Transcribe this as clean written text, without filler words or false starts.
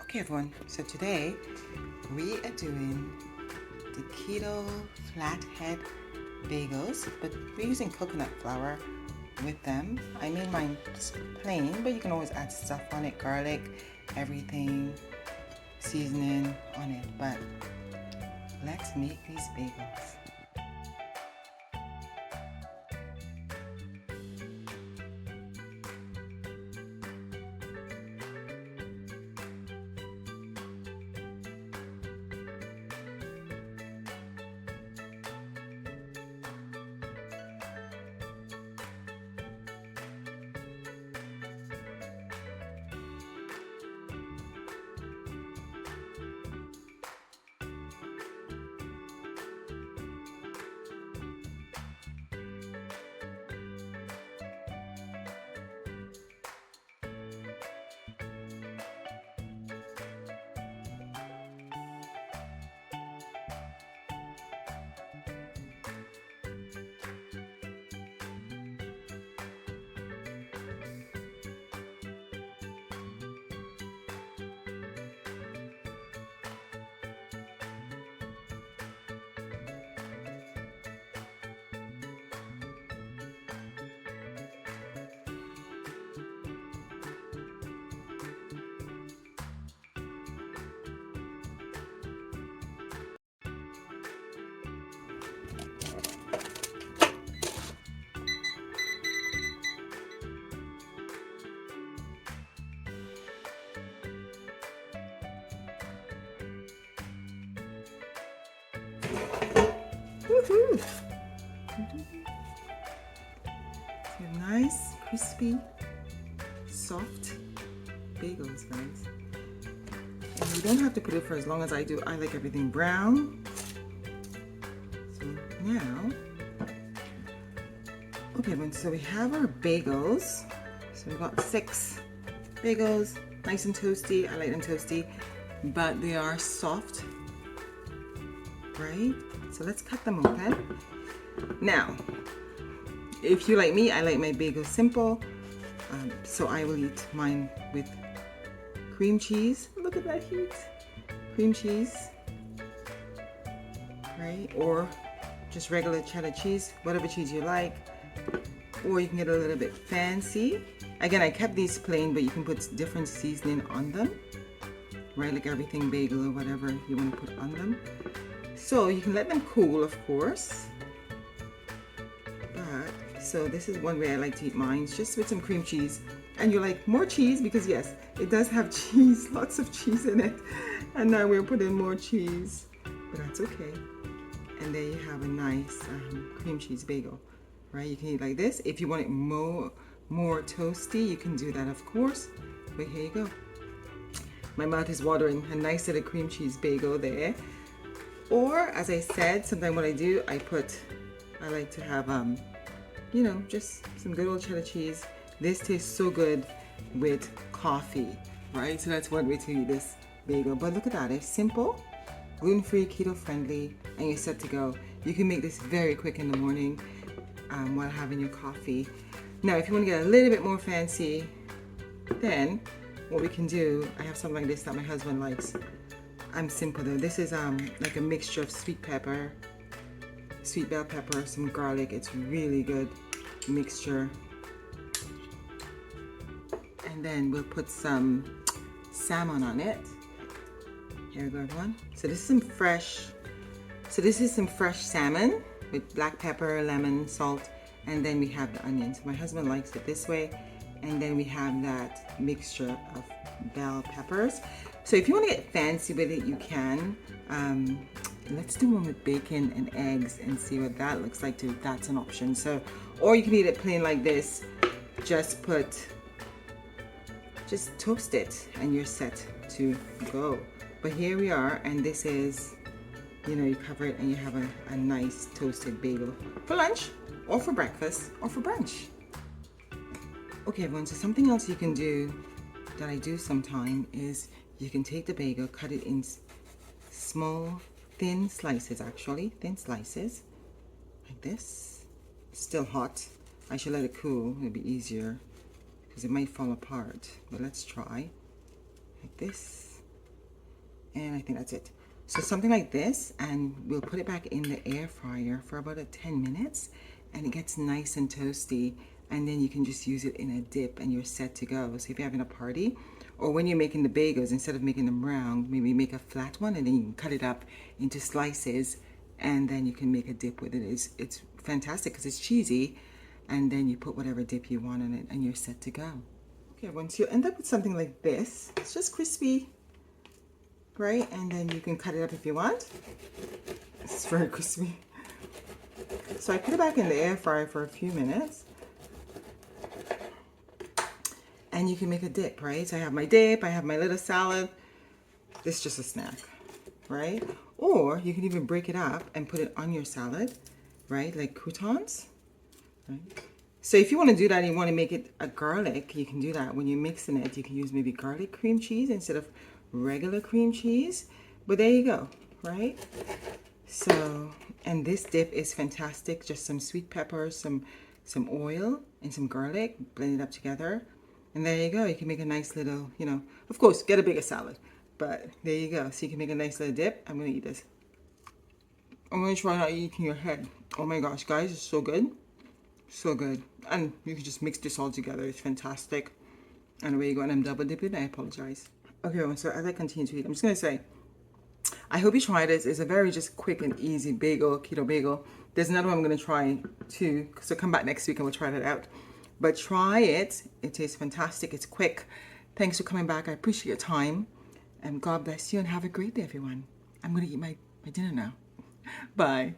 Okay everyone, so today we are doing the keto flathead bagels, but we're using coconut flour with them. I made mine plain, but you can always add stuff on it, garlic, everything, seasoning on it. But let's make these bagels. Woohoo! They're nice, crispy, soft bagels, guys. And you don't have to put it for as long as I do. I like everything brown. So now, okay, so we have our bagels. So we've got 6 bagels, nice and toasty. I like them toasty, but they are soft, right? So let's cut them open. Now, if you like me, I like my bagels simple. So I will eat mine with cream cheese. Look at that heat. Cream cheese, right? Or just regular cheddar cheese, whatever cheese you like. Or you can get a little bit fancy. Again, I kept these plain, but you can put different seasoning on them, right? Like everything bagel or whatever you want to put on them. So you can let them cool, of course. But, so this is one way I like to eat mine, just with some cream cheese. And you like more cheese because yes, it does have cheese, lots of cheese in it. And now we're putting more cheese, but that's okay. And there you have a nice cream cheese bagel, right? You can eat like this. If you want it more toasty, you can do that, of course. But here you go. My mouth is watering. A nice little cream cheese bagel there. Or, as I said, sometimes what I do, I like to have, you know, just some good old cheddar cheese. This tastes so good with coffee, right? So that's one way to eat this bagel. But look at that, it's simple, gluten-free, keto-friendly, and you're set to go. You can make this very quick in the morning while having your coffee. Now, if you want to get a little bit more fancy, then what we can do, I have something like this that my husband likes. I'm simple though. This is like a mixture of sweet pepper, sweet bell pepper, some garlic. It's really good mixture. And then we'll put some salmon on it. Here we go, everyone. So this is some fresh salmon with black pepper, lemon, salt, and then we have the onions. My husband likes it this way. And then we have that mixture of bell peppers. So if you want to get fancy with it, you can. Let's do one with bacon and eggs and see what that looks like too. That's an option. So, or you can eat it plain like this. Just toast it and you're set to go. But here we are, and this is, you know, you cover it and you have a nice toasted bagel for lunch or for breakfast or for brunch. Okay everyone, so something else you can do that I do sometime is you can take the bagel, cut it in small, thin slices actually, thin slices, like this. It's still hot. I should let it cool, it'll be easier because it might fall apart, but let's try. Like this. And I think that's it. So something like this, and we'll put it back in the air fryer for about 10 minutes, and it gets nice and toasty, and then you can just use it in a dip and you're set to go. So if you're having a party, or when you're making the bagels, instead of making them round, maybe make a flat one, and then you can cut it up into slices, and then you can make a dip with it. It's fantastic because it's cheesy, and then you put whatever dip you want on it, and you're set to go. Okay, once you end up with something like this, it's just crispy, right? And then you can cut it up if you want. It's very crispy. So I put it back in the air fryer for a few minutes. And you can make a dip, right? So I have my dip, I have my little salad. This is just a snack, right? Or you can even break it up and put it on your salad, right? Like croutons, right? So if you want to do that and you want to make it a garlic, you can do that. When you're mixing it, you can use maybe garlic cream cheese instead of regular cream cheese. But there you go, right? So, and this dip is fantastic. Just some sweet pepper, some oil, and some garlic. Blend it up together. And there you go. You can make a nice little, you know, of course, get a bigger salad. But there you go. So you can make a nice little dip. I'm going to eat this. I'm going to try not eating your head. Oh my gosh, guys, it's so good. So good. And you can just mix this all together. It's fantastic. And away you go. And I'm double dipping. I apologize. Okay, everyone. So as I continue to eat, I'm just going to say, I hope you try this. It's a very just quick and easy bagel, keto bagel. There's another one I'm going to try too. So come back next week and we'll try that out. But try it. It tastes fantastic. It's quick. Thanks for coming back. I appreciate your time. And God bless you and have a great day, everyone. I'm going to eat my dinner now. Bye.